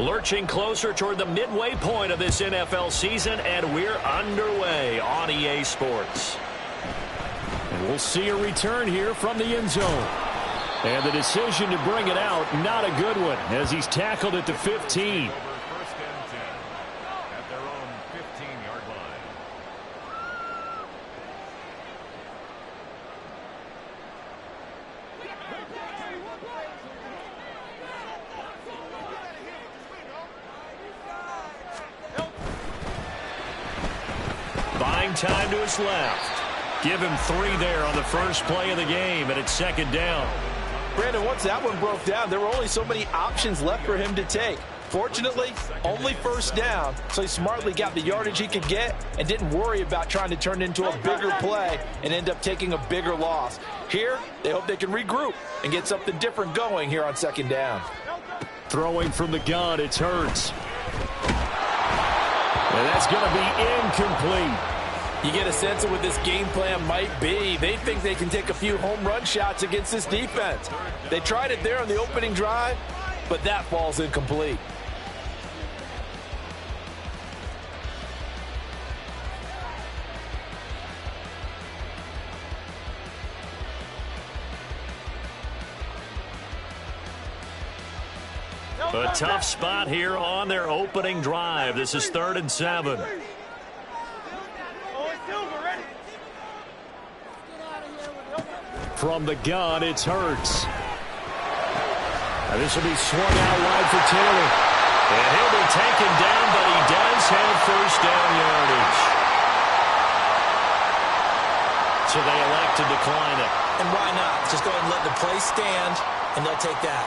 Lurching closer toward the midway point of this NFL season, and we're underway on EA Sports. And we'll see a return here from the end zone. And the decision to bring it out, not a good one, as he's tackled at the 15. First and 10 at their own 15-yard line. Buying time to his left. Give him 3 there on the first play of the game, and it's second down. Brandon, once that one broke down, there were only so many options left for him to take. Fortunately, only first down, so he smartly got the yardage he could get and didn't worry about trying to turn it into a bigger play and end up taking a bigger loss. Here, they hope they can regroup and get something different going here on second down. Throwing from the gun, it's Hurts. And that's going to be incomplete. You get a sense of what this game plan might be. They think they can take a few home run shots against this defense. They tried it there on the opening drive, but that falls incomplete. A tough spot here on their opening drive. This is 3rd and 7. From the gun, it's Hurts. And this will be swung out wide for Taylor. And he'll be taken down, but he does have first down yardage. So they elect to decline it. And why not? Just go ahead and let the play stand, and they'll take that.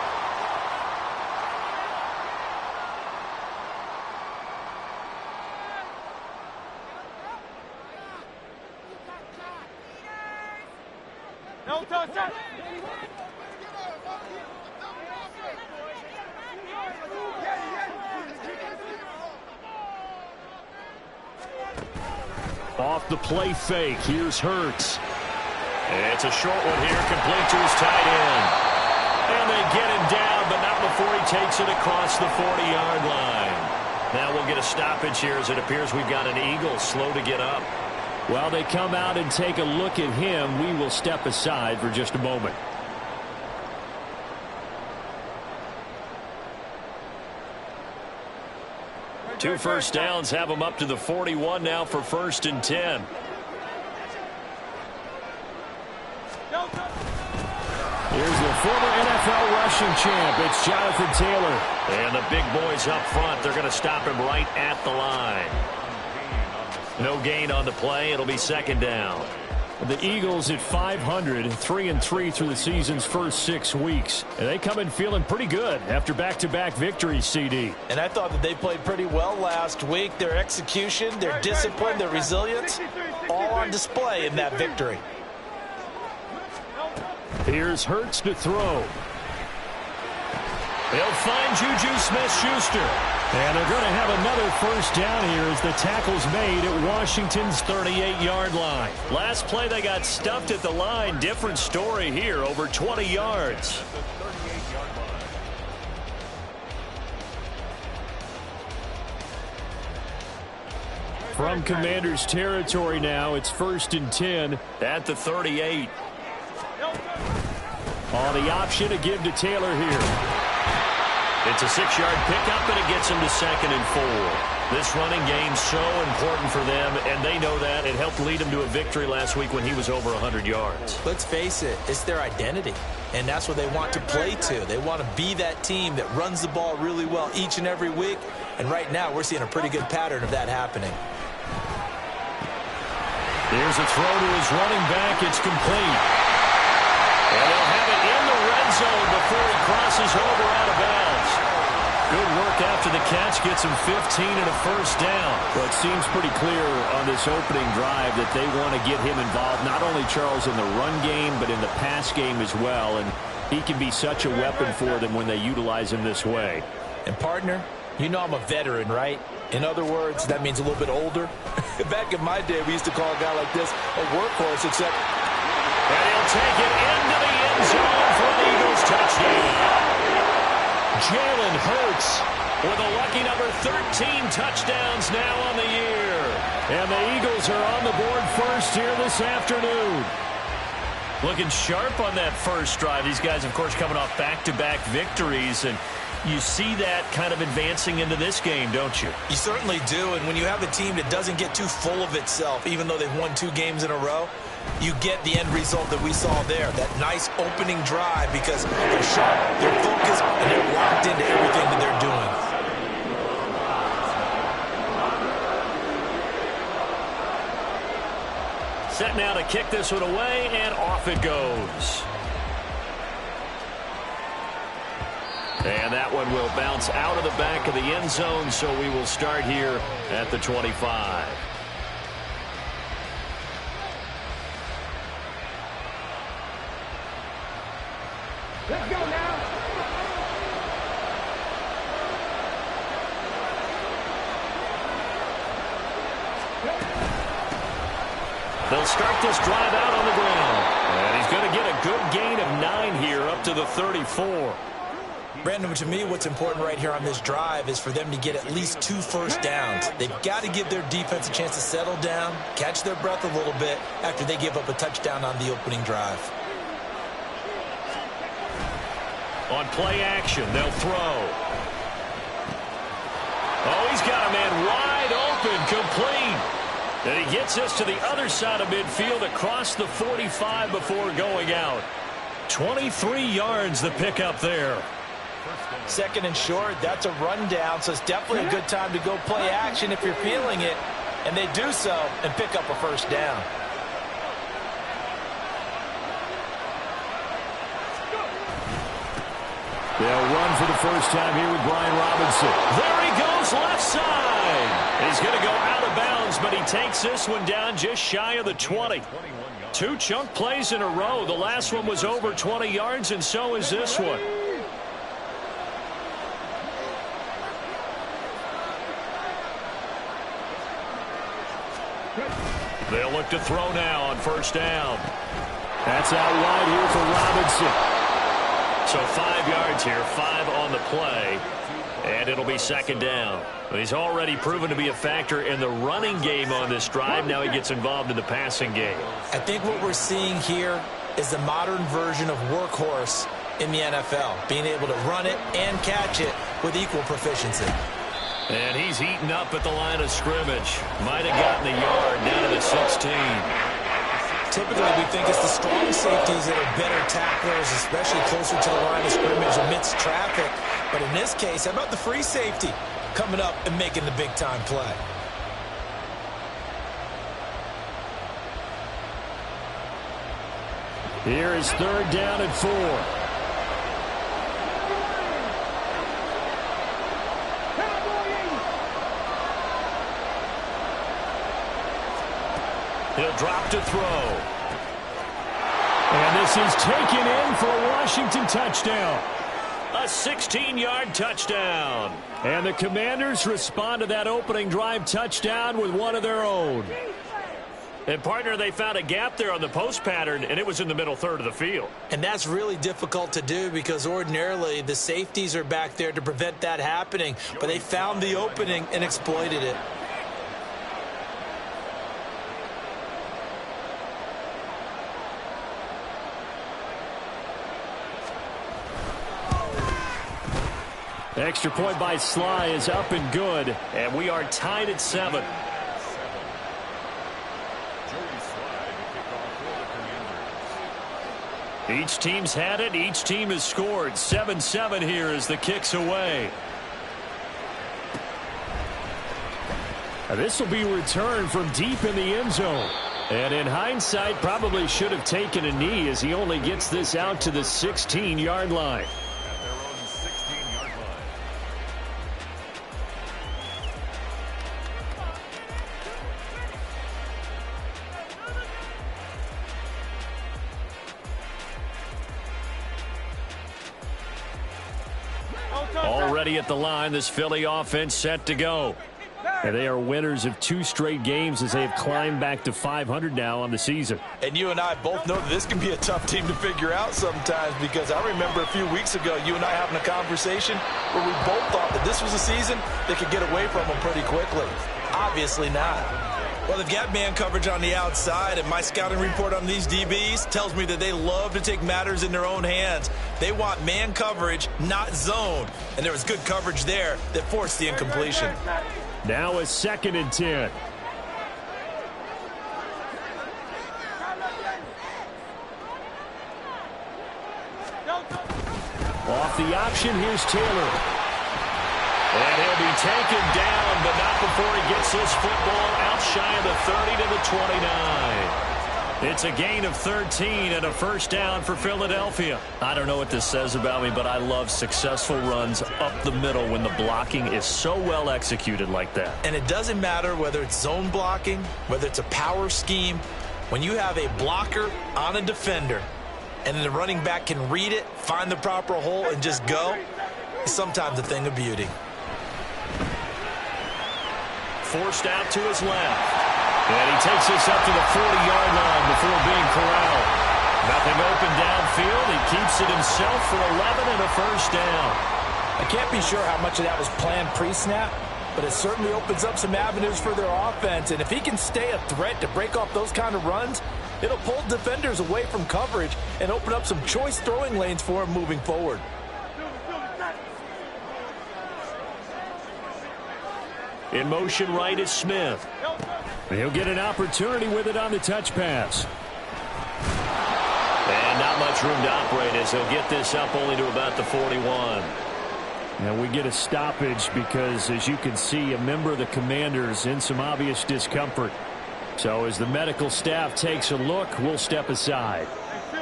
Off the play fake, here's Hurts. It's a short one here, complete to his tight end. And they get him down, but not before he takes it across the 40-yard line. Now we'll get a stoppage here as it appears we've got an Eagle slow to get up. While they come out and take a look at him, we will step aside for just a moment. Two first downs have them up to the 41 now for 1st and 10. Here's the former NFL rushing champ. It's Jonathan Taylor. And the big boys up front, they're going to stop him right at the line. No gain on the play. It'll be 2nd down. The Eagles at 500, 3-3 through the season's first 6 weeks. And they come in feeling pretty good after back-to-back victories, CD. And I thought that they played pretty well last week. Their execution, their discipline, their resilience, all on display in that victory. Here's Hurts to throw. They'll find Juju Smith-Schuster. And they're going to have another first down here as the tackle's made at Washington's 38-yard line. Last play they got stuffed at the line. Different story here, over 20 yards. From Commander's territory now, it's 1st and 10. At the 38. On the option to give to Taylor here. It's a 6-yard pickup, and it gets him to 2nd and 4. This running game's so important for them, and they know that. It helped lead them to a victory last week when he was over 100 yards. Let's face it, it's their identity, and that's what they want to play to. They want to be that team that runs the ball really well each and every week, and right now we're seeing a pretty good pattern of that happening. Here's a throw to his running back. It's complete. And they'll have it in the red zone before he crosses over out of bounds. Good work after the catch. Gets him 15 and a first down. Well, it seems pretty clear on this opening drive that they want to get him involved, not only, Charles, in the run game, but in the pass game as well. And he can be such a weapon for them when they utilize him this way. And, partner, you know I'm a veteran, right? In other words, that means a little bit older. Back in my day, we used to call a guy like this a workhorse, except... And he'll take it into the end zone for the Eagles touchdown. Jalen Hurts with a lucky number 13 touchdowns now on the year. And the Eagles are on the board first here this afternoon. Looking sharp on that first drive. These guys, of course, coming off back-to-back victories, and you see that kind of advancing into this game, don't you? You certainly do, and when you have a team that doesn't get too full of itself, even though they've won 2 games in a row, you get the end result that we saw there, that nice opening drive, because they're sharp, they're focused, and they're locked into everything that they're doing. Set now to kick this one away, and off it goes. And that one will bounce out of the back of the end zone, so we will start here at the 25. Let's go now. They'll start this drive out on the ground. And he's going to get a good gain of 9 here up to the 34. Brandon, to me, what's important right here on this drive is for them to get at least 2 first downs. They've got to give their defense a chance to settle down, catch their breath a little bit after they give up a touchdown on the opening drive. On play action, they'll throw. Oh, he's got a man wide open, complete. And he gets us to the other side of midfield across the 45 before going out. 23 yards the pickup there. Second and short, that's a rundown, so it's definitely a good time to go play action if you're feeling it. And they do so and pick up a first down. They'll run for the first time here with Brian Robinson. There he goes, left side. He's going to go out of bounds, but he takes this one down just shy of the 20. 2 chunk plays in a row. The last one was over 20 yards, and so is this one. They'll look to throw now on first down. That's out wide here for Robinson. So 5 yards here, 5 on the play, and it'll be second down. He's already proven to be a factor in the running game on this drive. Now he gets involved in the passing game. I think what we're seeing here is the modern version of workhorse in the NFL, being able to run it and catch it with equal proficiency. And he's eaten up at the line of scrimmage. Might have gotten a yard down to the 16. Typically, we think it's the strong safeties that are better tacklers, especially closer to the line of scrimmage amidst traffic. But in this case, how about the free safety coming up and making the big-time play? Here is third down and 4. He'll drop to throw. And this is taken in for a Washington touchdown. A 16-yard touchdown. And the Commanders respond to that opening drive touchdown with one of their own. And, partner, they found a gap there on the post pattern, and it was in the middle third of the field. And that's really difficult to do because ordinarily the safeties are back there to prevent that happening. But they found the opening and exploited it. Extra point by Sly is up and good. And we are tied at 7. Each team's had it. Each team has scored. 7-7 here as the kick's away. This will be returned from deep in the end zone. And in hindsight, probably should have taken a knee as he only gets this out to the 16-yard line. Already at the line, this Philly offense set to go. And they are winners of 2 straight games as they have climbed back to 500 now on the season. And you and I both know that this can be a tough team to figure out sometimes, because I remember a few weeks ago you and I having a conversation where we both thought that this was a season that could get away from them pretty quickly. Obviously not. Well, they've got man coverage on the outside, and my scouting report on these DBs tells me that they love to take matters in their own hands. They want man coverage, not zone. And there was good coverage there that forced the incompletion. Now a 2nd and 10. Off the option, here's Taylor. And he'll be taken down, but not before he gets this football out shy of the 30 to the 29. It's a gain of 13 and a first down for Philadelphia. I don't know what this says about me, but I love successful runs up the middle when the blocking is so well executed like that. And it doesn't matter whether it's zone blocking, whether it's a power scheme. When you have a blocker on a defender and the running back can read it, find the proper hole, and just go, it's sometimes a thing of beauty. Forced out to his left. And he takes this up to the 40-yard line before being corralled. Nothing open downfield. He keeps it himself for 11 and a first down. I can't be sure how much of that was planned pre-snap, but it certainly opens up some avenues for their offense. And if he can stay a threat to break off those kind of runs, it'll pull defenders away from coverage and open up some choice throwing lanes for him moving forward. In motion right is Smith. He'll get an opportunity with it on the touch pass. And not much room to operate as he'll get this up only to about the 41. And we get a stoppage because, as you can see, a member of the Commanders in some obvious discomfort. So as the medical staff takes a look, we'll step aside.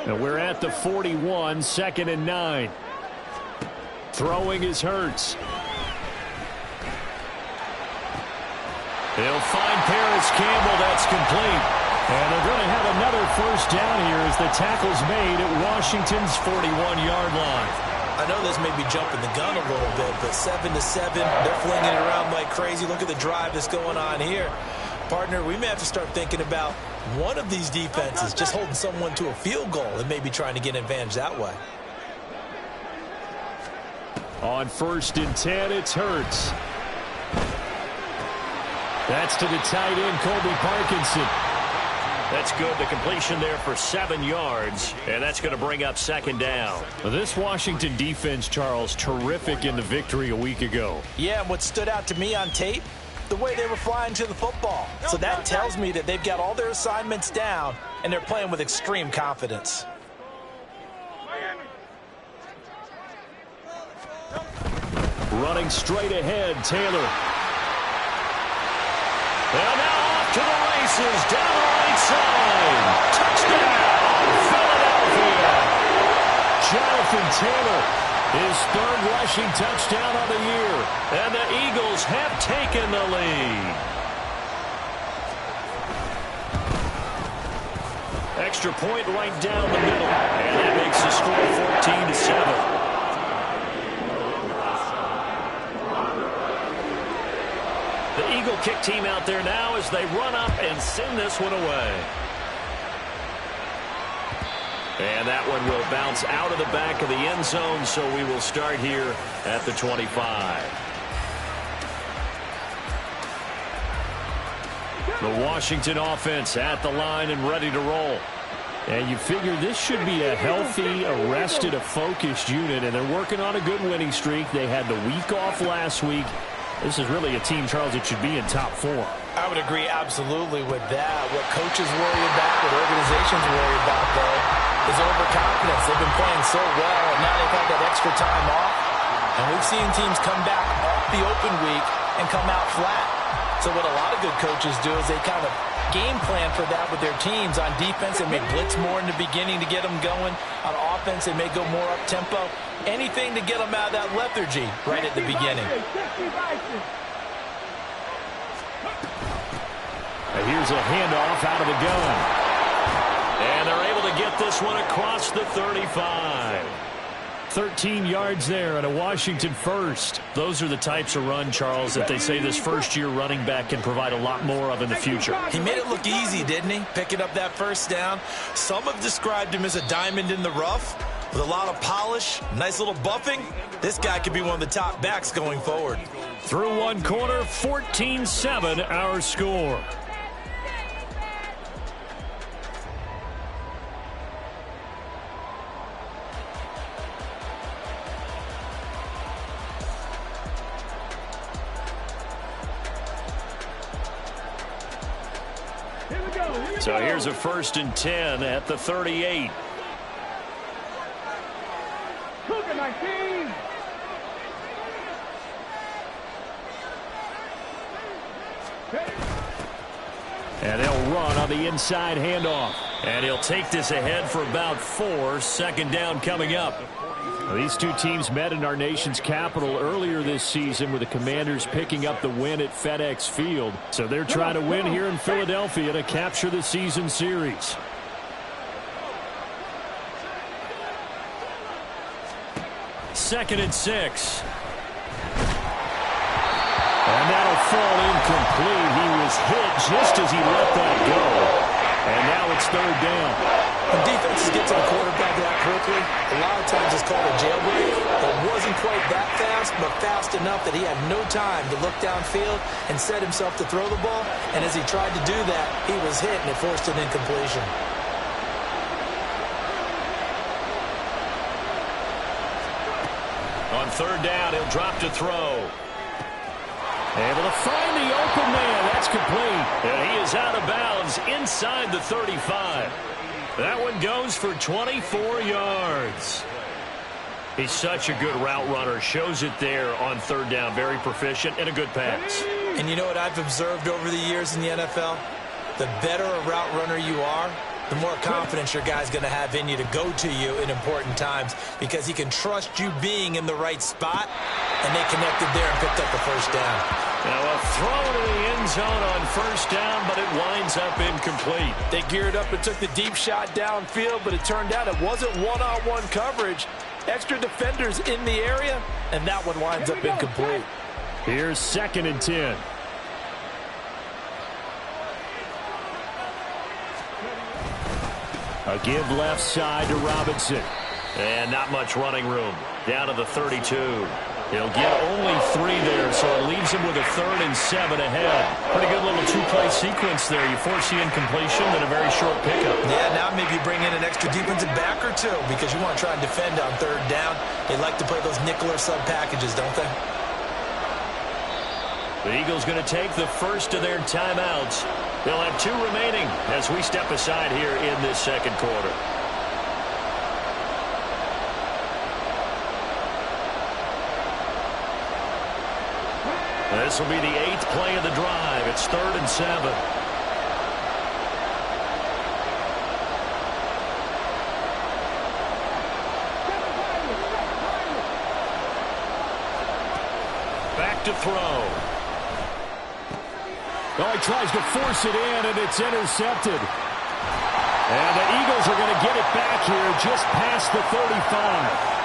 And we're at the 41, 2nd and 9. Throwing is Hurts. They'll find Paris Campbell. That's complete. And they're going to have another first down here as the tackle's made at Washington's 41-yard line. I know this may be jumping the gun a little bit, but 7-7, they're flinging it around like crazy. Look at the drive that's going on here. Partner, we may have to start thinking about one of these defenses just holding someone to a field goal and maybe trying to get an advantage that way. On 1st and 10, it's Hurts. That's to the tight end, Colby Parkinson. That's good. The completion there for 7 yards, and that's going to bring up 2nd down. Well, this Washington defense, Charles, terrific in the victory a week ago. Yeah, and what stood out to me on tape, the way they were flying to the football. So that tells me that they've got all their assignments down, and they're playing with extreme confidence. Running straight ahead, Taylor. And now off to the races, down the right side. Touchdown, Philadelphia. Jonathan Taylor, his 3rd rushing touchdown of the year. And the Eagles have taken the lead. Extra point right down the middle. And that makes the score 14-7. The Eagle kick team out there now as they run up and send this one away. And that one will bounce out of the back of the end zone, so we will start here at the 25. The Washington offense at the line and ready to roll. And you figure this should be a healthy, arrested, a focused unit, and they're working on a good winning streak. They had the week off last week. This is really a team, Charles, that should be in top 4. I would agree absolutely with that. What coaches worry about, what organizations worry about, though, is overconfidence. They've been playing so well, and now they've had that extra time off. And we've seen teams come back off the open week and come out flat. So what a lot of good coaches do is they kind of game plan for that with their teams. On defense, they may blitz more in the beginning to get them going. On offense, they may go more up-tempo. Anything to get them out of that lethargy right at the beginning. And here's a handoff out of the gun. And they're able to get this one across the 35. 13 yards there and a Washington first. Those are the types of run, Charles, that they say this first-year running back can provide a lot more of in the future. He made it look easy, didn't he? Picking up that first down. Some have described him as a diamond in the rough with a lot of polish, nice little buffing. This guy could be one of the top backs going forward. Through one quarter, 14-7 our score. So here's a 1st and 10 at the 38. And they'll run on the inside handoff. And he'll take this ahead for about 4. 2nd down coming up. These two teams met in our nation's capital earlier this season with the Commanders picking up the win at FedEx Field. So they're trying to win here in Philadelphia to capture the season series. Second and 6. And that'll fall incomplete. He was hit just as he let that go. And now it's 3rd down. When defenses get to the quarterback that quickly, a lot of times it's called a jailbreak. It wasn't quite that fast, but fast enough that he had no time to look downfield and set himself to throw the ball. And as he tried to do that, he was hit, and it forced an incompletion. On 3rd down, he'll drop to throw. Able to find the open man. That's complete. And he is out of bounds inside the 35. That one goes for 24 yards. He's such a good route runner. Shows it there on 3rd down. Very proficient and a good pass. And you know what I've observed over the years in the NFL? The better a route runner you are, the more confidence your guy's going to have in you to go to you in important times because he can trust you being in the right spot, and they connected there and picked up the 1st down. Now a throw to the end zone on 1st down, but it winds up incomplete. They geared up and took the deep shot downfield, but it turned out it wasn't one-on-one coverage. Extra defenders in the area, and that one winds up incomplete. Here's 2nd and 10. A give left side to Robinson. And not much running room. Down to the 32. He'll get only 3 there, so it leaves him with a 3rd and 7 ahead. Pretty good little 2-play sequence there. You force the incompletion and a very short pickup. Yeah, now maybe you bring in an extra defensive back or two because you want to try and defend on 3rd down. They like to play those nickel or sub packages, don't they? The Eagles going to take the first of their timeouts. They'll have 2 remaining as we step aside here in this 2nd quarter. This will be the 8th play of the drive. It's 3rd and 7. Back to throw. Oh, he tries to force it in, and it's intercepted. And the Eagles are going to get it back here just past the 35.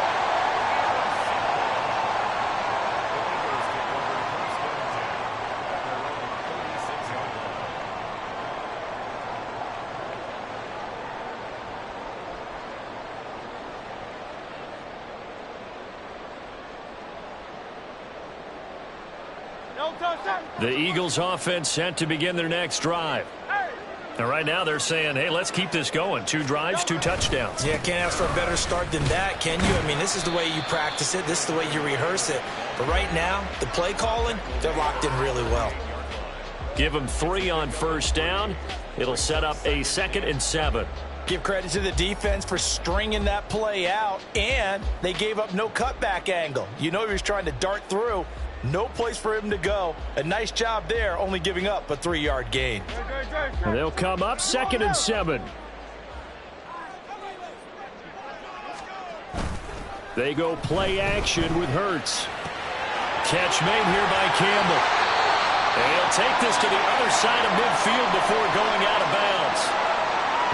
The Eagles offense set to begin their next drive. And right now they're saying, hey, let's keep this going. 2 drives, 2 touchdowns. Yeah, can't ask for a better start than that, can you? I mean, this is the way you practice it. This is the way you rehearse it. But right now, the play calling, they're locked in really well. Give them 3 on 1st down. It'll set up a 2nd and 7. Give credit to the defense for stringing that play out, and they gave up no cutback angle. You know he was trying to dart through. No place for him to go. A nice job there, only giving up a 3-yard gain. And they'll come up 2nd and 7. They go play action with Hurts. Catch made here by Campbell. And he'll take this to the other side of midfield before going out of bounds.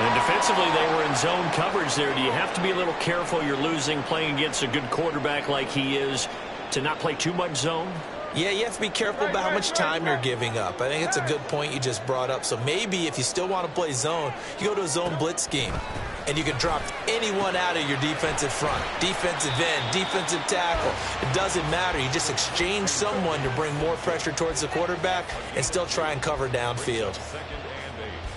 And defensively, they were in zone coverage there. Do you have to be a little careful you're losing playing against a good quarterback like he is to not play too much zone? Yeah, you have to be careful about how much time you're giving up. I think it's a good point you just brought up. So maybe if you still want to play zone, you go to a zone blitz scheme. And you can drop anyone out of your defensive front. Defensive end, defensive tackle. It doesn't matter. You just exchange someone to bring more pressure towards the quarterback and still try and cover downfield.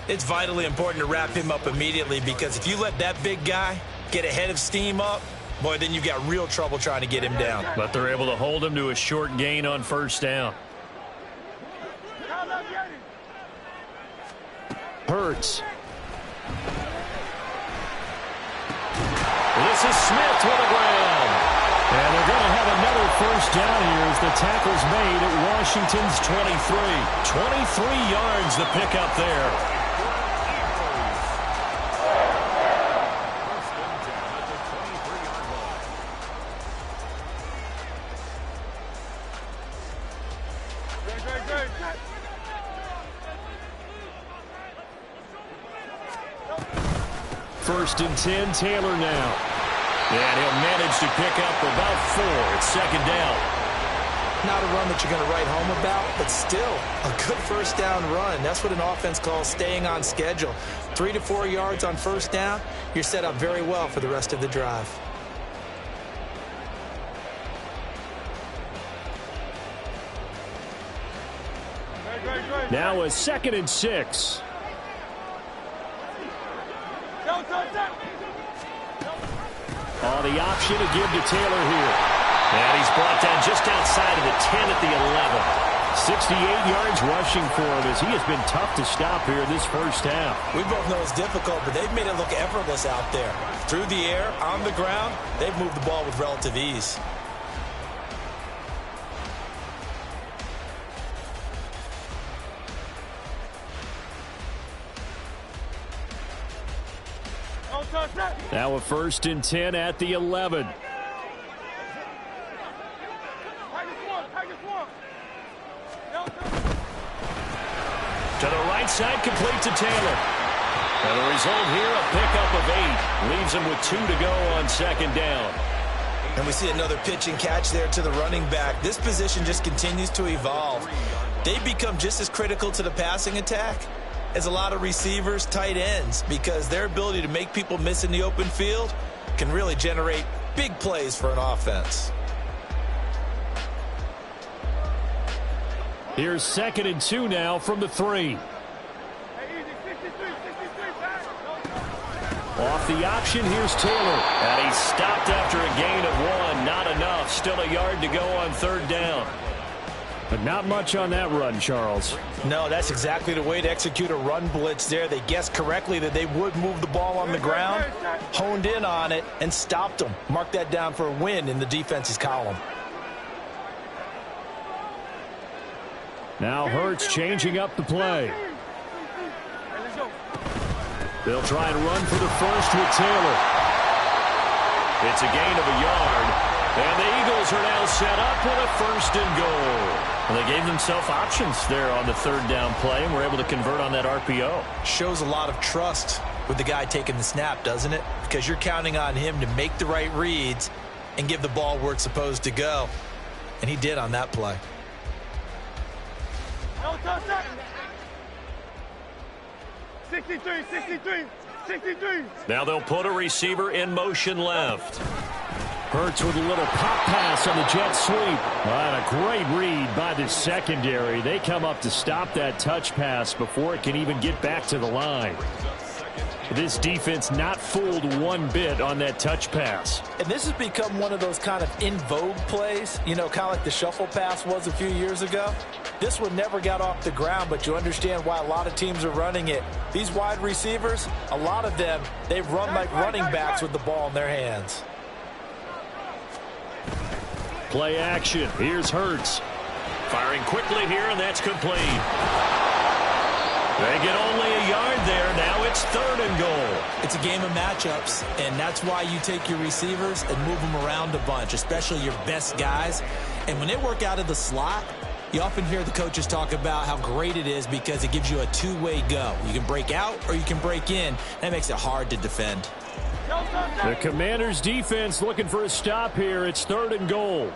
It's vitally important to wrap him up immediately because if you let that big guy get ahead of steam up, boy, then you've got real trouble trying to get him down. But they're able to hold him to a short gain on first down. Hurts. This is Smith with the ground. And they're going to have another first down here as the tackle's made at Washington's 23. 23 yards the pickup there. First and 10, Taylor now. And he'll manage to pick up about 4. It's second down. Not a run that you're going to write home about, but still a good first down run. That's what an offense calls staying on schedule. 3 to 4 yards on first down, you're set up very well for the rest of the drive. Now a 2nd and 6. Oh, the option to give to Taylor here. And he's brought down just outside of the 10 at the 11. 68 yards rushing for him as he has been tough to stop here this first half. We both know it's difficult, but they've made it look effortless out there. Through the air, on the ground, they've moved the ball with relative ease. Now a 1st and 10 at the 11. To the right side, complete to Taylor. And the result here, a pickup of 8. Leaves him with 2 to go on second down. And we see another pitch and catch there to the running back. This position just continues to evolve. They become just as critical to the passing attack as a lot of receivers, tight ends, because their ability to make people miss in the open field can really generate big plays for an offense. Here's 2nd and 2 now from the 3. Off the option, here's Taylor. And he's stopped after a gain of 1. Not enough. Still a yard to go on third down. But not much on that run, Charles. No, that's exactly the way to execute a run blitz there. They guessed correctly that they would move the ball on the ground, honed in on it, and stopped them. Mark that down for a win in the defense's column. Now Hurts changing up the play. They'll try and run for the first with Taylor. It's a gain of a yard. And the Eagles are now set up with a 1st and goal. Well, they gave themselves options there on the third down play and were able to convert on that RPO. Shows a lot of trust with the guy taking the snap, doesn't it? Because you're counting on him to make the right reads and give the ball where it's supposed to go. And he did on that play. 63. Now they'll put a receiver in motion left. Hurts with a little pop pass on the jet sweep. And a great read by the secondary. They come up to stop that touch pass before it can even get back to the line. This defense not fooled one bit on that touch pass. And this has become one of those kind of in vogue plays, you know, kind of like the shuffle pass was a few years ago. This one never got off the ground, but you understand why a lot of teams are running it. These wide receivers, a lot of them, they run like running backs with the ball in their hands. Play action. Here's Hurts. Firing quickly here, and that's complete. They get only a yard there. Now it's 3rd and goal. It's a game of matchups, and that's why you take your receivers and move them around a bunch, especially your best guys. And when they work out of the slot, You often hear the coaches talk about how great it is because it gives you a two-way go. You can break out or you can break in. That makes it hard to defend. The Commanders' defense looking for a stop here. It's 3rd and goal.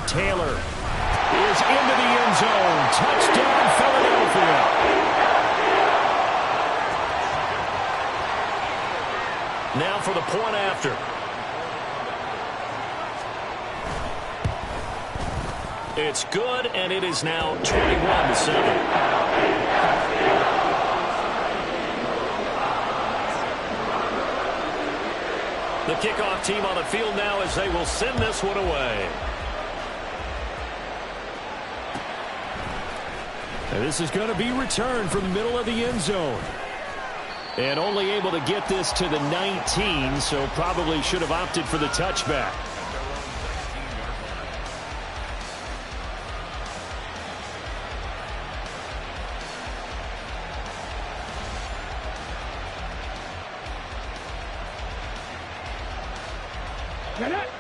Taylor is into the end zone. Touchdown, Philadelphia. Now for the point after. It's good, and it is now 21-7. The kickoff team on the field now as they will send this one away. And this is going to be returned from the middle of the end zone. And only able to get this to the 19, so probably should have opted for the touchback.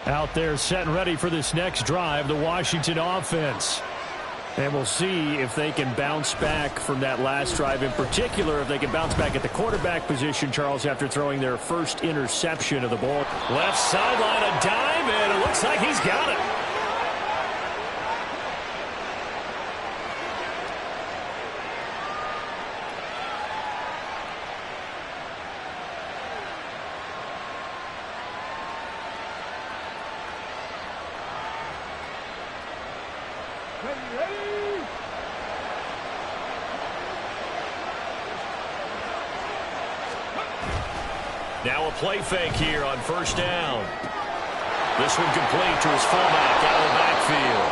Out there set and ready for this next drive, the Washington offense. And we'll see if they can bounce back from that last drive, in particular if they can bounce back at the quarterback position, Charles, after throwing their first interception of the ball. Left sideline, a dive, and it looks like he's got it. Now a play fake here on 1st down. This one complete to his fullback out of the backfield.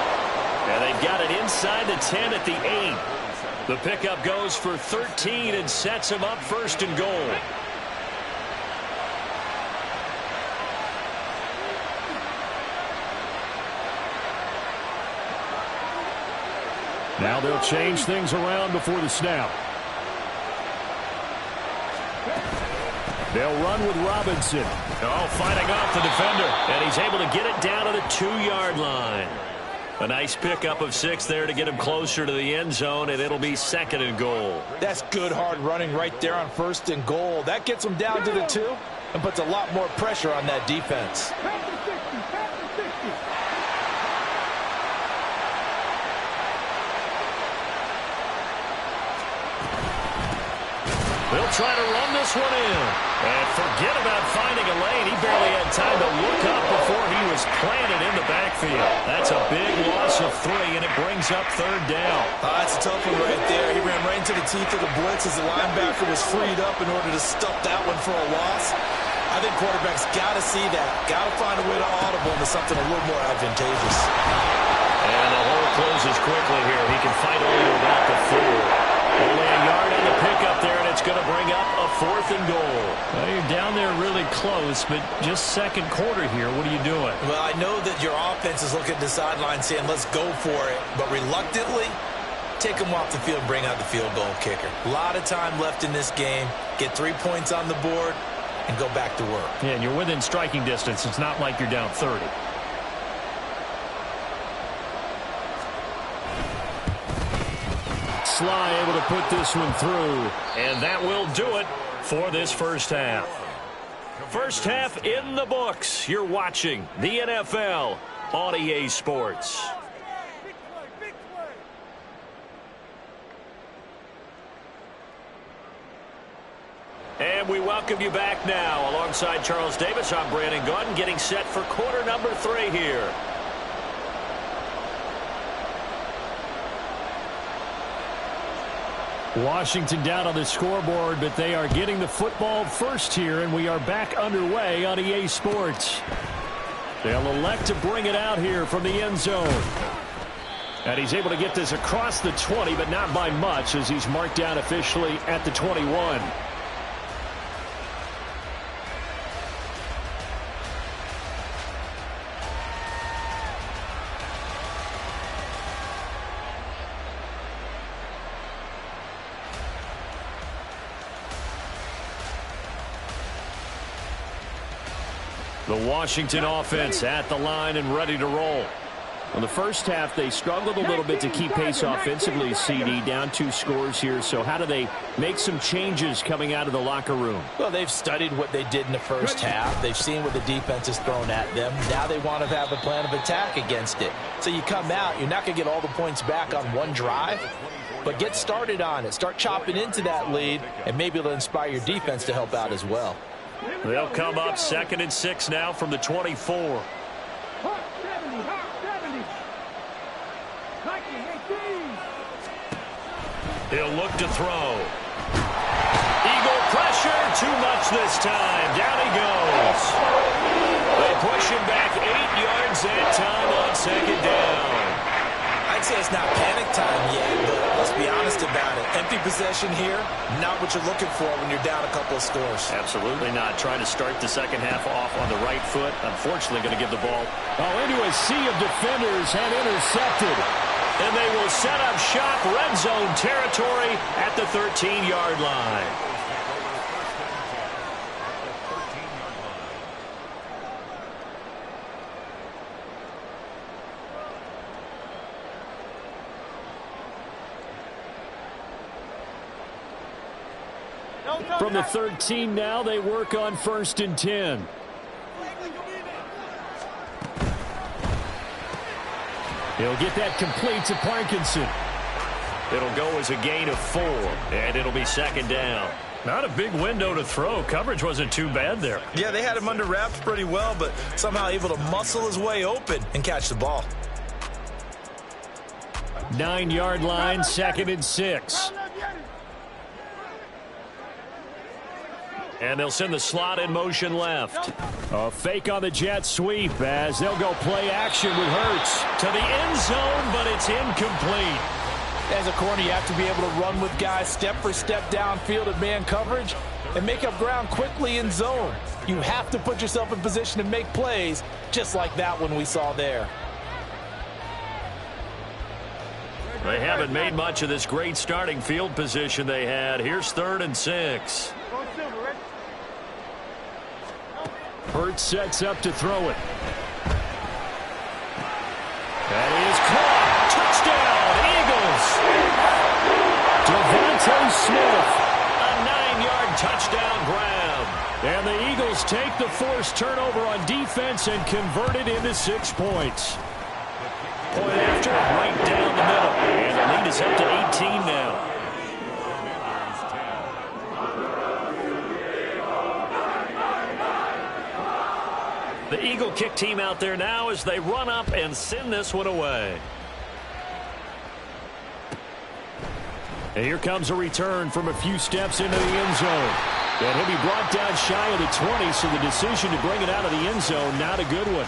And they've got it inside the 10 at the 8. The pickup goes for 13 and sets him up 1st and goal. Now they'll change things around before the snap. They'll run with Robinson. Oh, fighting off the defender. And he's able to get it down to the 2-yard line. A nice pickup of 6 there to get him closer to the end zone, and it'll be 2nd and goal. That's good hard running right there on 1st and goal. That gets them down to the 2 and puts a lot more pressure on that defense. They'll try to run this one in. And forget about finding a lane. He barely had time to look up before he was planted in the backfield. That's a big loss of 3, and it brings up 3rd down. That's a tough one right there. He ran right into the teeth of the blitz as the linebacker was freed up in order to stuff that one for a loss. I think quarterbacks got to see that. Got to find a way to audible into something a little more advantageous. And the hole closes quickly here. He can fight only to about the 4. Only a yard on the pickup there, and it's going to bring up a 4th and goal. Well, you're down there really close, but just 2nd quarter here. What are you doing? Well, I know that your offense is looking at the sideline saying, let's go for it. But reluctantly, take them off the field, bring out the field goal kicker. A lot of time left in this game. Get 3 points on the board and go back to work. Yeah, and you're within striking distance. It's not like you're down 30. Sly able to put this one through. And that will do it for this first half. First half in the books. You're watching the NFL on EA Sports. And we welcome you back now. Alongside Charles Davis, I'm Brandon Gaudin, getting set for quarter number 3 here. Washington down on the scoreboard, but they are getting the football first here, and we are back underway on EA Sports. They'll elect to bring it out here from the end zone. And he's able to get this across the 20, but not by much, as he's marked down officially at the 21. The Washington offense at the line and ready to roll. Well, the first half, they struggled a little bit to keep pace offensively, CD, down 2 scores here. So how do they make some changes coming out of the locker room? Well, they've studied what they did in the first half. They've seen what the defense has thrown at them. Now they want to have a plan of attack against it. So you come out, you're not going to get all the points back on one drive, but get started on it. Start chopping into that lead, and maybe it'll inspire your defense to help out as well. They'll come up 2nd and 6 now from the 24. He'll look to throw. Eagle pressure, too much this time. Down he goes. They push him back 8 yards that time on 2nd down. I'd say it's not panic time yet, but let's be honest about it. Empty possession here, not what you're looking for when you're down a couple of scores. Absolutely not. Trying to start the second half off on the right foot. Unfortunately, going to give the ball into a sea of defenders and intercepted. And they will set up shop, red zone territory at the 13-yard line. From the 13 now, they work on 1st and 10. He'll get that complete to Parkinson. It'll go as a gain of 4, and it'll be 2nd down. Not a big window to throw. Coverage wasn't too bad there. Yeah, they had him under wraps pretty well, but somehow able to muscle his way open and catch the ball. 9-yard line, 2nd and 6. And they'll send the slot in motion left. A fake on the jet sweep as they'll go play action with Hurts. To the end zone, but it's incomplete. As a corner, you have to be able to run with guys step for step downfield at man coverage and make up ground quickly in zone. You have to put yourself in position to make plays, just like that one we saw there. They haven't made much of this great starting field position they had. Here's 3rd and 6. Hurts sets up to throw it. That is caught. Touchdown, Eagles. Devontae Smith. A 9-yard touchdown grab. And the Eagles take the forced turnover on defense and convert it into 6 points. Point after, right down the middle. And the lead is up to 18 now. The Eagle kick team out there now as they run up and send this one away. And here comes a return from a few steps into the end zone. And he'll be brought down shy of the 20, so the decision to bring it out of the end zone, not a good one.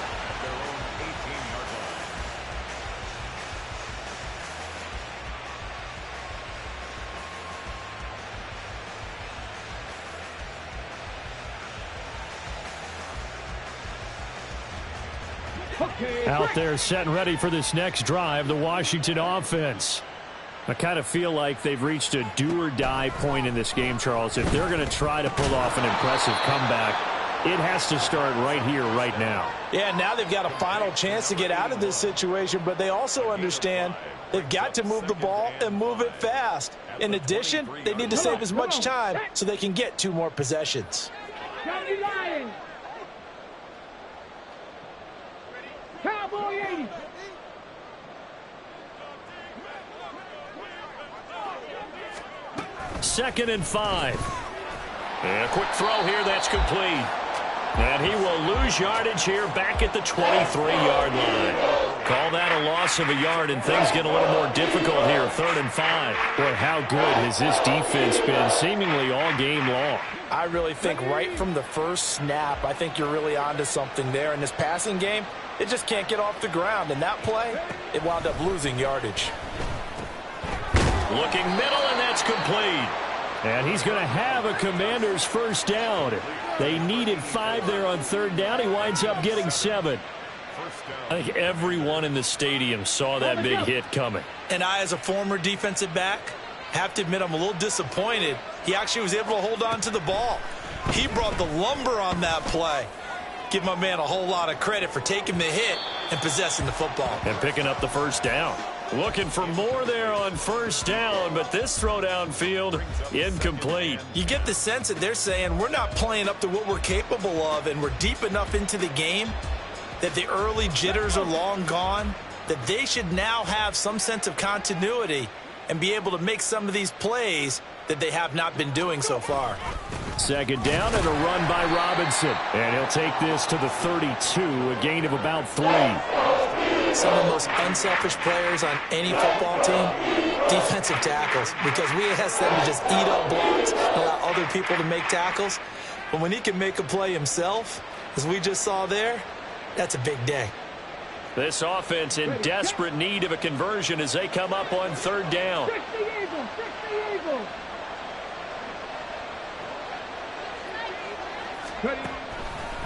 Out there set and ready for this next drive, the Washington offense. I kind of feel like they've reached a do-or-die point in this game, Charles. If they're going to try to pull off an impressive comeback, it has to start right here, right now. Yeah, now they've got a final chance to get out of this situation, but they also understand they've got to move the ball and move it fast. In addition, they need to save as much time so they can get 2 more possessions. Cowboy 80. Second and 5. And a quick throw here, that's complete. And he will lose yardage here back at the 23-yard line. Call that a loss of a yard, and things get a little more difficult here, 3rd and 5. Boy, how good has this defense been seemingly all game long? I really think right from the first snap, I think you're really onto something there. In this passing game, it just can't get off the ground. And that play, it wound up losing yardage. Looking middle, and that's complete. And he's going to have a Commander's first down. They needed 5 there on 3rd down. He winds up getting 7. I think everyone in the stadium saw that big hit coming. And I, as a former defensive back, have to admit I'm a little disappointed. He actually was able to hold on to the ball. He brought the lumber on that play. Give my man a whole lot of credit for taking the hit, and possessing the football. And picking up the first down. Looking for more there on first down, but this throw downfield, incomplete. You get the sense that they're saying we're not playing up to what we're capable of, and we're deep enough into the game that the early jitters are long gone, that they should now have some sense of continuity and be able to make some of these plays that they have not been doing so far. Second down and a run by Robinson. And he'll take this to the 32, a gain of about 3. Some of the most unselfish players on any football team, defensive tackles, because we ask them to just eat up blocks and allow other people to make tackles. But when he can make a play himself, as we just saw there, that's a big day. This offense in desperate need of a conversion as they come up on third down.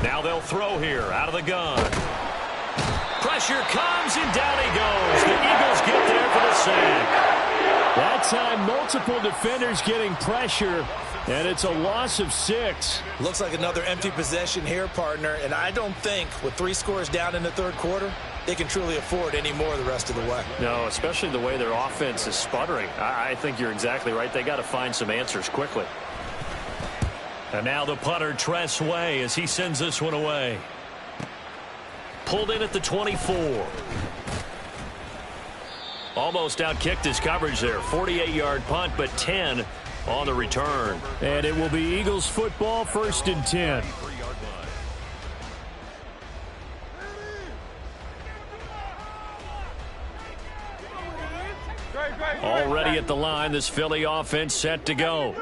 Now they'll throw here out of the gun. Pressure comes, and down he goes. The Eagles get there for the sack. That time, multiple defenders getting pressure, and it's a loss of 6. Looks like another empty possession here, partner, and I don't think with 3 scores down in the third quarter, they can truly afford any more the rest of the way. No, especially the way their offense is sputtering. I think you're exactly right. They got to find some answers quickly. And now the punter, Tress Way, as he sends this one away. Pulled in at the 24. Almost outkicked his coverage there. 48-yard punt, but 10 on the return. And it will be Eagles football, 1st and 10. Already at the line, this Philly offense set to go.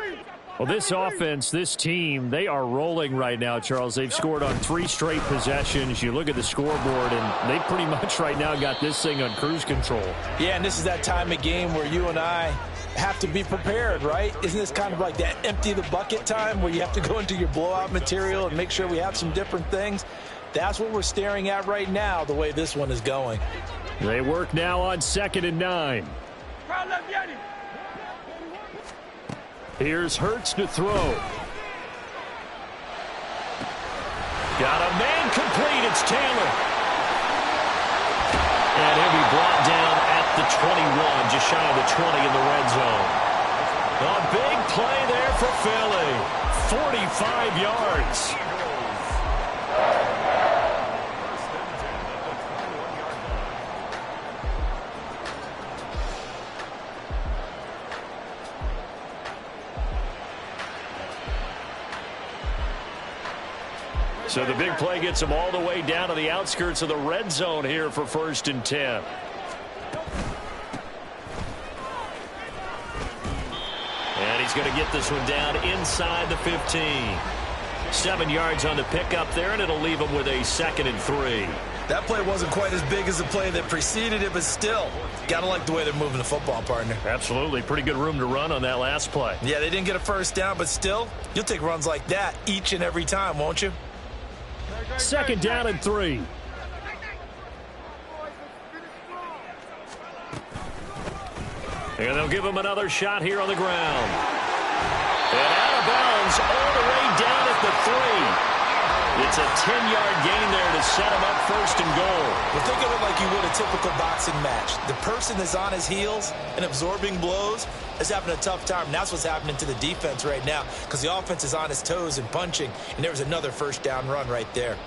Well, this offense, this team, they are rolling right now, Charles. They've scored on 3 straight possessions. You look at the scoreboard, and they pretty much right now got this thing on cruise control. Yeah, and this is that time of game where you and I have to be prepared, right? Isn't this kind of like that empty the bucket time where you have to go into your blowout material and make sure we have some different things? That's what we're staring at right now, the way this one is going. They work now on 2nd and 9. Here's Hurts to throw. Got a man complete. It's Taylor. And he'll be brought down at the 21, just shy of the 20 in the red zone. A big play there for Philly. 45 yards. So the big play gets him all the way down to the outskirts of the red zone here for 1st and 10. And he's going to get this one down inside the 15. 7 yards on the pickup there, and it'll leave him with a 2nd and 3. That play wasn't quite as big as the play that preceded it, but still, gotta like the way they're moving the football, partner. Absolutely. Pretty good room to run on that last play. Yeah, they didn't get a first down, but still, you'll take runs like that each and every time, won't you? 2nd down and 3. And they'll give him another shot here on the ground. And out of bounds all the way down at the 3. It's a 10-yard gain there to set him up 1st and goal. Well, think of it like you would a typical boxing match. The person that's on his heels and absorbing blows is having a tough time. And that's what's happening to the defense right now because the offense is on his toes and punching. And there was another first down run right there.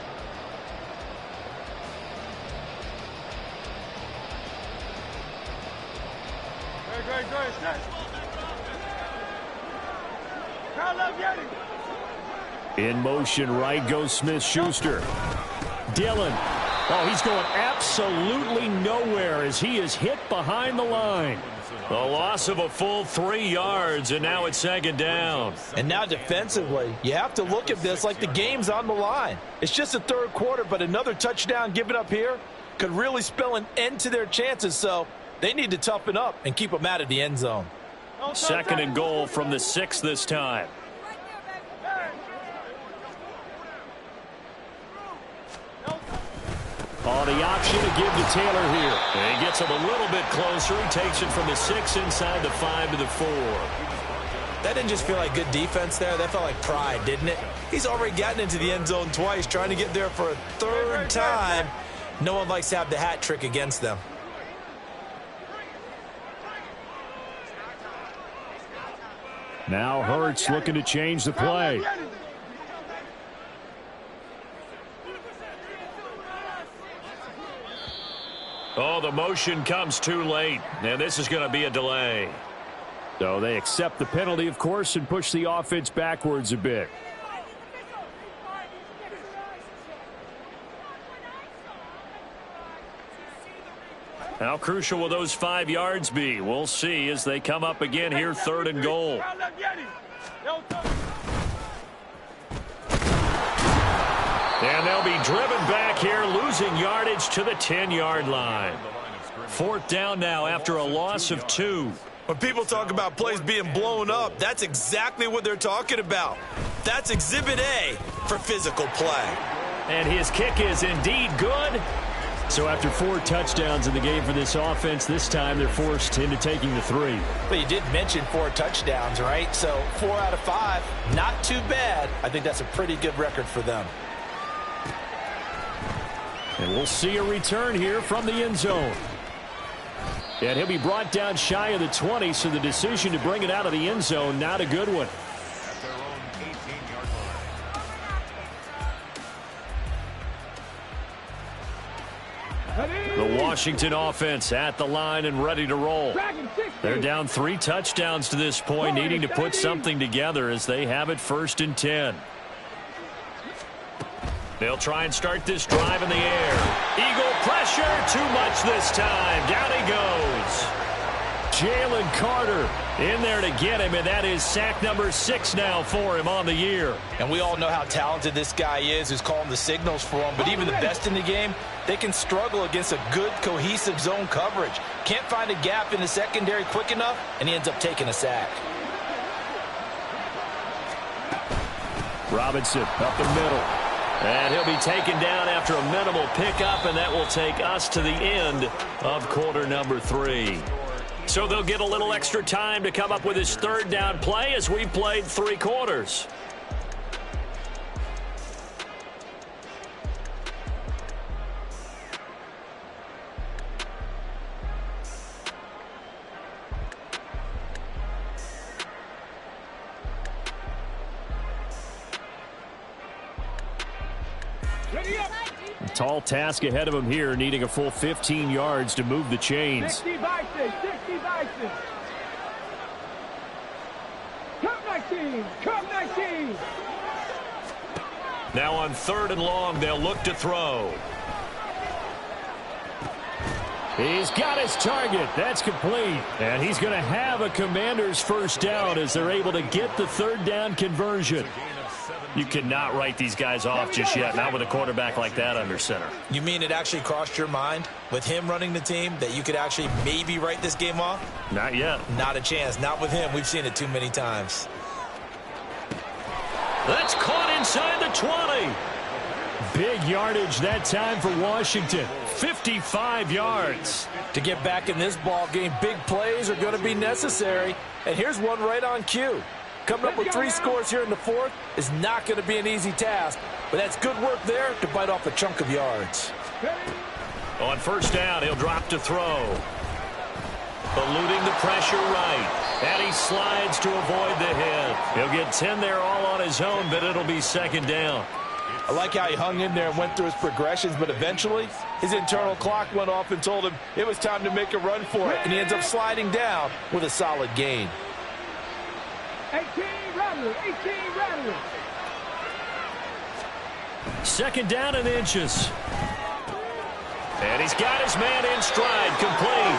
In motion right goes Smith-Schuster. Dillon. Oh, he's going absolutely nowhere as he is hit behind the line. A loss of a full 3 yards, and now it's 2nd down. And now defensively, you have to look at this like the game's on the line. It's just the third quarter, but another touchdown given up here could really spell an end to their chances. So they need to toughen up and keep them out of the end zone. 2nd and goal from the 6 this time. Oh, the option to give to Taylor here. And he gets him a little bit closer. He takes it from the 6 inside the 5 to the 4. That didn't just feel like good defense there. That felt like pride, didn't it? He's already gotten into the end zone twice, trying to get there for a 3rd time. No one likes to have the hat trick against them. Now Hurts looking to change the play. Oh, the motion comes too late, and this is going to be a delay. So they accept the penalty, of course, and push the offense backwards a bit. How crucial will those 5 yards be? We'll see as they come up again here, 3rd and goal. And they'll be driven back here, losing yardage to the 10-yard line. 4th down now after a loss of 2. When people talk about plays being blown up, that's exactly what they're talking about. That's Exhibit A for physical play. And his kick is indeed good. So after 4 touchdowns in the game for this offense, this time they're forced into taking the 3. But you did mention 4 touchdowns, right? So 4 out of 5, not too bad. I think that's a pretty good record for them. And we'll see a return here from the end zone. And he'll be brought down shy of the 20, so the decision to bring it out of the end zone, not a good one. At their own 18-yard line. The Washington offense at the line and ready to roll. They're down 3 touchdowns to this point, needing to put something together as they have it 1st and 10. They'll try and start this drive in the air. Eagle pressure, too much this time. Down he goes. Jalen Carter In there to get him, and that is sack number 6 now for him on the year. And we all know how talented this guy is who's calling the signals for him. But even the best in the game, they can struggle against a good, cohesive zone coverage. Can't find a gap in the secondary quick enough, and he ends up taking a sack. Robinson up the middle. And he'll be taken down after a minimal pickup, and that will take us to the end of quarter number 3. So they'll get a little extra time to come up with his third down play as we've played 3 quarters. A tall task ahead of him here, needing a full 15 yards to move the chains. 60 Bison, 60 Bison. Cup 19, Cup 19. Now on 3rd and long, they'll look to throw. He's got his target. That's complete. And he's going to have a Commander's first down as they're able to get the third down conversion. You cannot write these guys off just yet, not with a quarterback like that under center. You mean it actually crossed your mind with him running the team that you could actually maybe write this game off? Not yet. Not a chance. Not with him. We've seen it too many times. That's caught inside the 20. Big yardage that time for Washington. 55 yards. To get back in this ball game, big plays are going to be necessary. And here's one right on cue. Coming up with 3 scores here in the 4th is not going to be an easy task, but that's good work there to bite off a chunk of yards. On 1st down, he'll drop to throw. Eluding the pressure right. And he slides to avoid the hit. He'll get 10 there all on his own, but it'll be 2nd down. I like how he hung in there and went through his progressions, but eventually his internal clock went off and told him it was time to make a run for it, and he ends up sliding down with a solid gain. 18 Rattler, 18 Rattler. 2nd down and inches. And he's got his man in stride, complete.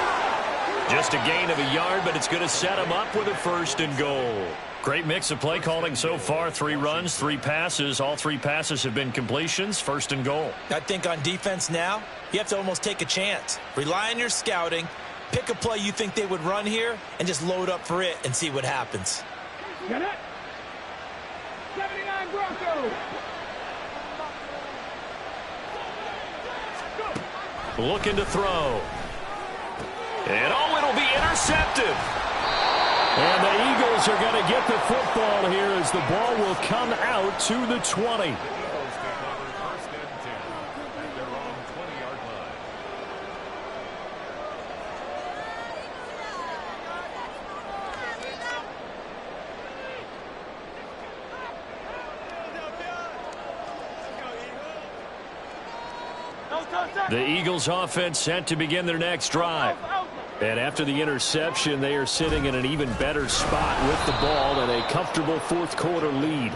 Just a gain of a yard, but it's going to set him up with a 1st and goal. Great mix of play calling so far. 3 runs, 3 passes. All 3 passes have been completions. 1st and goal. I think on defense now, you have to almost take a chance. Rely on your scouting. Pick a play you think they would run here and just load up for it and see what happens. Got it. 79 Broncos. Looking to throw. And oh, it'll be intercepted. And the Eagles are going to get the football here as the ball will come out to the 20. The Eagles offense set to begin their next drive. And after the interception, they are sitting in an even better spot with the ball and a comfortable fourth-quarter lead.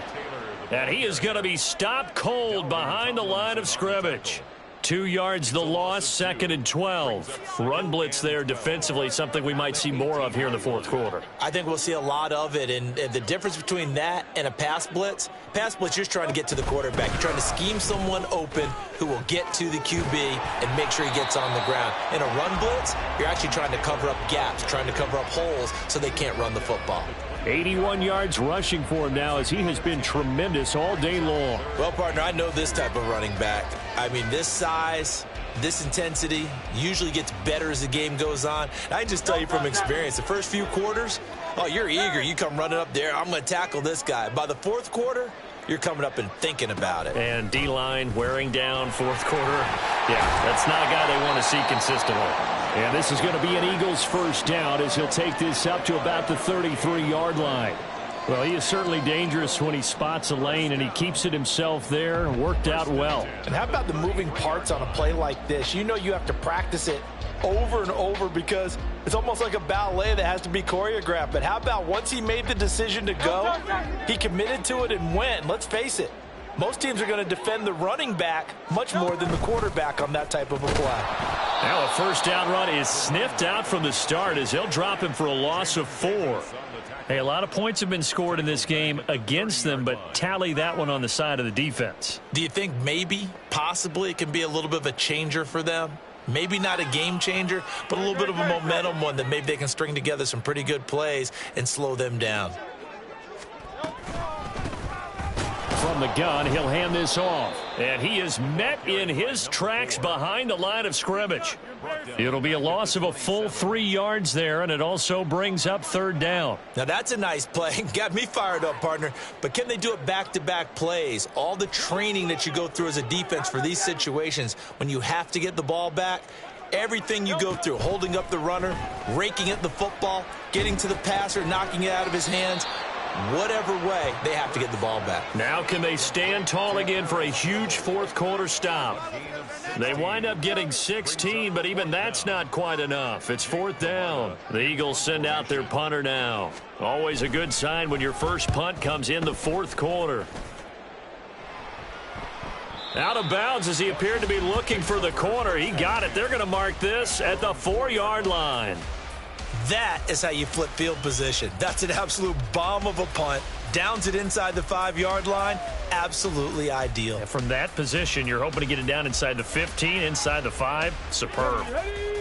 And he is going to be stopped cold behind the line of scrimmage. 2 yards the loss, 2nd and 12. Run blitz there defensively, something we might see more of here in the fourth quarter. I think we'll see a lot of it, and the difference between that and a pass blitz, you're just trying to get to the quarterback. You're trying to scheme someone open who will get to the QB and make sure he gets on the ground. In a run blitz, you're actually trying to cover up gaps, trying to cover up holes so they can't run the football. 81 yards rushing for him now as he has been tremendous all day long. Well, partner, I know this type of running back. I mean, this size, this intensity usually gets better as the game goes on. I can just tell you from experience, the first few quarters, oh, you're eager. You come running up there, I'm going to tackle this guy. By the fourth quarter, you're coming up and thinking about it. And D-line wearing down fourth quarter. Yeah, that's not a guy they want to see consistently. And this is going to be an Eagles first down as he'll take this up to about the 33-yard line. Well, he is certainly dangerous when he spots a lane, and he keeps it himself there and worked out well. And how about the moving parts on a play like this? You know you have to practice it over and over because it's almost like a ballet that has to be choreographed. But how about once he made the decision to go, he committed to it and went. Let's face it, most teams are going to defend the running back much more than the quarterback on that type of a play. Now a first down run is sniffed out from the start as they'll drop him for a loss of 4. Hey, a lot of points have been scored in this game against them, but tally that one on the side of the defense. Do you think maybe, possibly, it can be a little bit of a changer for them? Maybe not a game changer, but a little bit of a momentum one that maybe they can string together some pretty good plays and slow them down. From the gun, he'll hand this off. And he is met in his tracks behind the line of scrimmage. It'll be a loss of a full 3 yards there, and it also brings up third down. Now, that's a nice play. Got me fired up, partner. But can they do it back-to-back plays? All the training that you go through as a defense for these situations, when you have to get the ball back, everything you go through, holding up the runner, raking at the football, getting to the passer, knocking it out of his hands, whatever way, they have to get the ball back. Now can they stand tall again for a huge fourth quarter stop? They wind up getting 16, but even that's not quite enough. It's fourth down. The Eagles send out their punter now. Always a good sign when your first punt comes in the fourth quarter. Out of bounds as he appeared to be looking for the corner. He got it. They're going to mark this at the 4-yard line. That is how you flip field position. That's an absolute bomb of a punt. Downs it inside the 5-yard line. Absolutely ideal. And from that position, you're hoping to get it down inside the 15, inside the 5. Superb.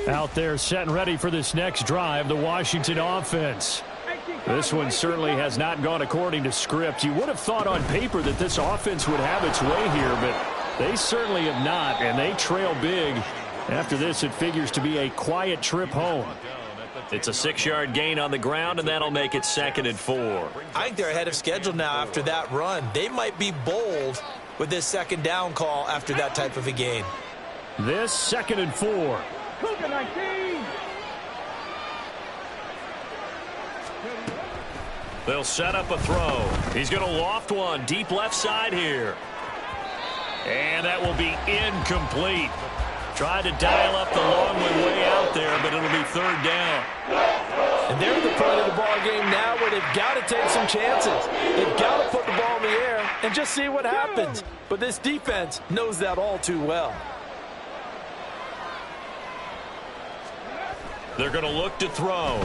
Out there set and ready for this next drive, the Washington offense. This one certainly has not gone according to script. You would have thought on paper that this offense would have its way here, but they certainly have not, and they trail big. After this, it figures to be a quiet trip home. It's a 6-yard gain on the ground, and that'll make it 2nd and 4. I think they're ahead of schedule now after that run. They might be bold with this second down call after that type of a gain. This 2nd and 4. Cougar 19. They'll set up a throw. He's going to loft one deep left side here. And that will be incomplete. Tried to dial up the long way out there, but it'll be third down. And they're at the point of the ball game now where they've got to take some chances. They've got to put the ball in the air and just see what happens. But this defense knows that all too well. They're going to look to throw.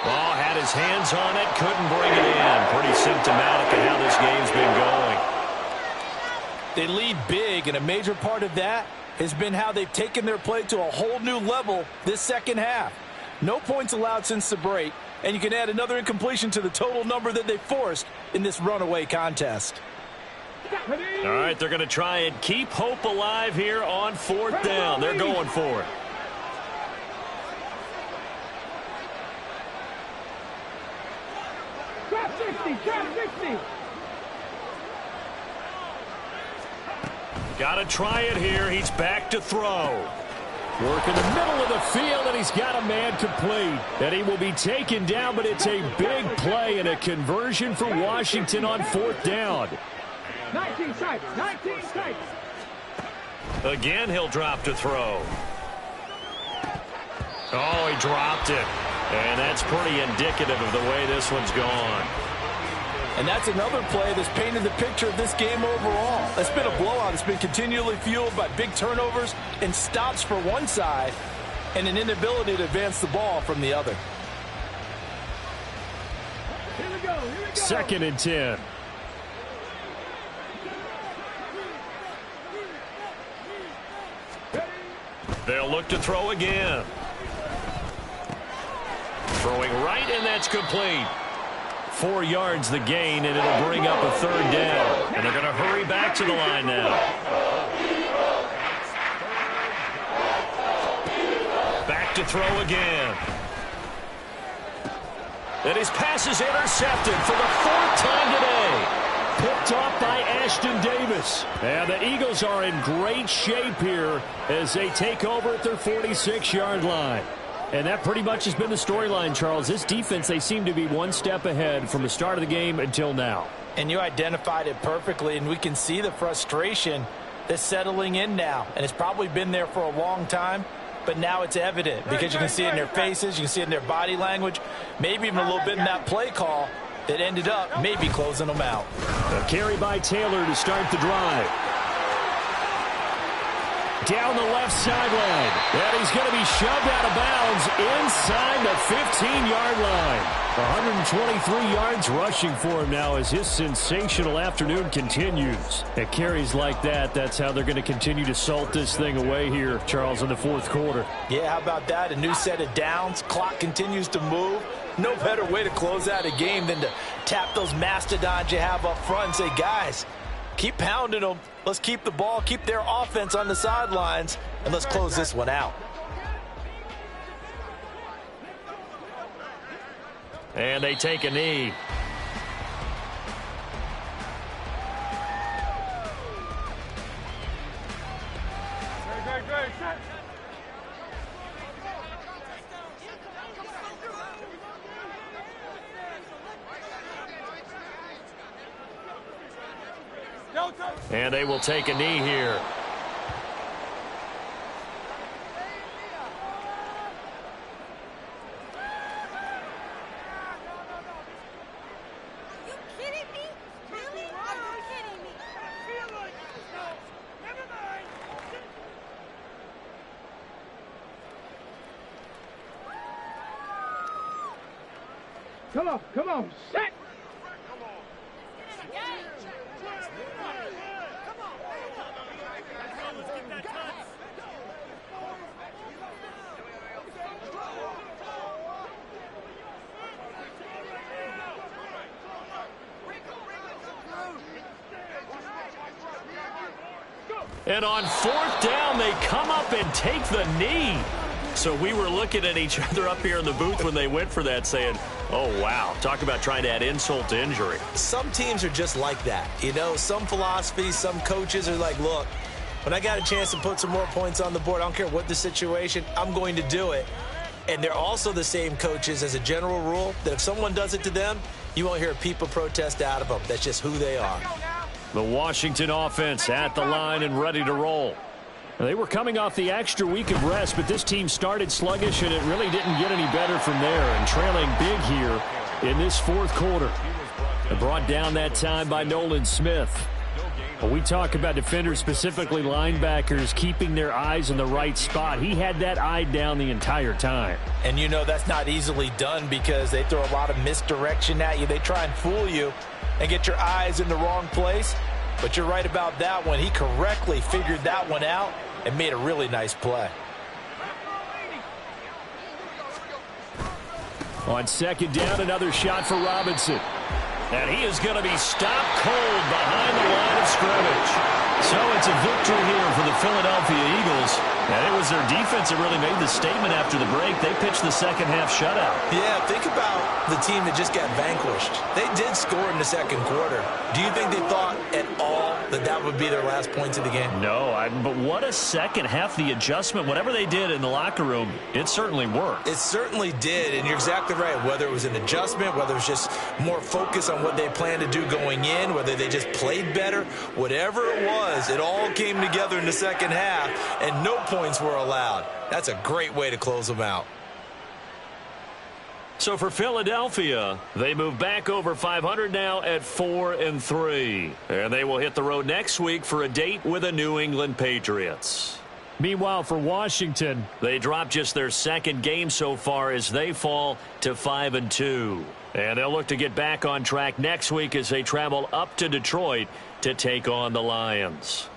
Oh, had his hands on it, couldn't bring it in. Pretty symptomatic of how this game's been going. They lead big, and a major part of that has been how they've taken their play to a whole new level this second half. No points allowed since the break, and you can add another incompletion to the total number that they forced in this runaway contest. All right, they're going to try and keep hope alive here on fourth down. They're going for it. Drop 60, drop 60. Got to try it here. He's back to throw. Work in the middle of the field, and he's got a man complete. And he will be taken down, but it's a big play and a conversion for Washington on fourth down. 19 strikes, 19 strikes. Again, he'll drop to throw. Oh, he dropped it. And that's pretty indicative of the way this one's gone. And that's another play that's painted the picture of this game overall. It's been a blowout. It's been continually fueled by big turnovers and stops for one side and an inability to advance the ball from the other. Here we go. 2nd and 10. They'll look to throw again. Throwing right, and that's complete. 4 yards the gain, and it'll bring up a 3rd down. And they're going to hurry back to the line now. Back to throw again. And his pass is intercepted for the 4th time today. Picked off by Ashton Davis. And the Eagles are in great shape here as they take over at their 46-yard line. And that pretty much has been the storyline, Charles. This defense, they seem to be one step ahead from the start of the game until now. And you identified it perfectly, and we can see the frustration that's settling in now. And it's probably been there for a long time, but now it's evident because you can see it in their faces, you can see it in their body language, maybe even a little bit in that play call that ended up maybe closing them out. A carry by Taylor to start the drive. Down the left sideline. And he's going to be shoved out of bounds inside the 15-yard line. 123 yards rushing for him now as his sensational afternoon continues. At carries like that, that's how they're going to continue to salt this thing away here, Charles, in the 4th quarter. Yeah, how about that? A new set of downs. Clock continues to move. No better way to close out a game than to tap those mastodons you have up front and say, guys, keep pounding them. Let's keep the ball, keep their offense on the sidelines, and let's close this one out. And they take a knee. And they will take a knee here. Come on, set. And on 4th down, they come up and take the knee. So we were looking at each other up here in the booth when they went for that saying, oh, wow, talk about trying to add insult to injury. Some teams are just like that. You know, some philosophies, some coaches are like, look, when I got a chance to put some more points on the board, I don't care what the situation, I'm going to do it. And they're also the same coaches as a general rule that if someone does it to them, you won't hear a peep of protest out of them. That's just who they are. The Washington offense at the line and ready to roll. They were coming off the extra week of rest, but this team started sluggish, and it really didn't get any better from there, and trailing big here in this 4th quarter. And brought down that time by Nolan Smith. When we talk about defenders, specifically linebackers, keeping their eyes in the right spot, he had that eye down the entire time. And you know that's not easily done because they throw a lot of misdirection at you. They try and fool you and get your eyes in the wrong place. But you're right about that one. He correctly figured that one out and made a really nice play. On 2nd down, another shot for Robinson. And he is going to be stopped cold behind the line of scrimmage. So it's a victory here for the Philadelphia Eagles. And it was their defense that really made the statement after the break. They pitched the second half shutout. Yeah, think about the team that just got vanquished. They did score in the 2nd quarter. Do you think they thought at all that would be their last points of the game? No, but what a second half. The adjustment, whatever they did in the locker room, it certainly worked. It certainly did, and you're exactly right. Whether it was an adjustment, whether it was just more focus on what they planned to do going in, whether they just played better, whatever it was, it all came together in the second half, and no points were allowed. That's a great way to close them out. So for Philadelphia, they move back over 500 now at 4-3. And they will hit the road next week for a date with the New England Patriots. Meanwhile, for Washington, they drop just their second game so far as they fall to 5-2. And they'll look to get back on track next week as they travel up to Detroit to take on the Lions.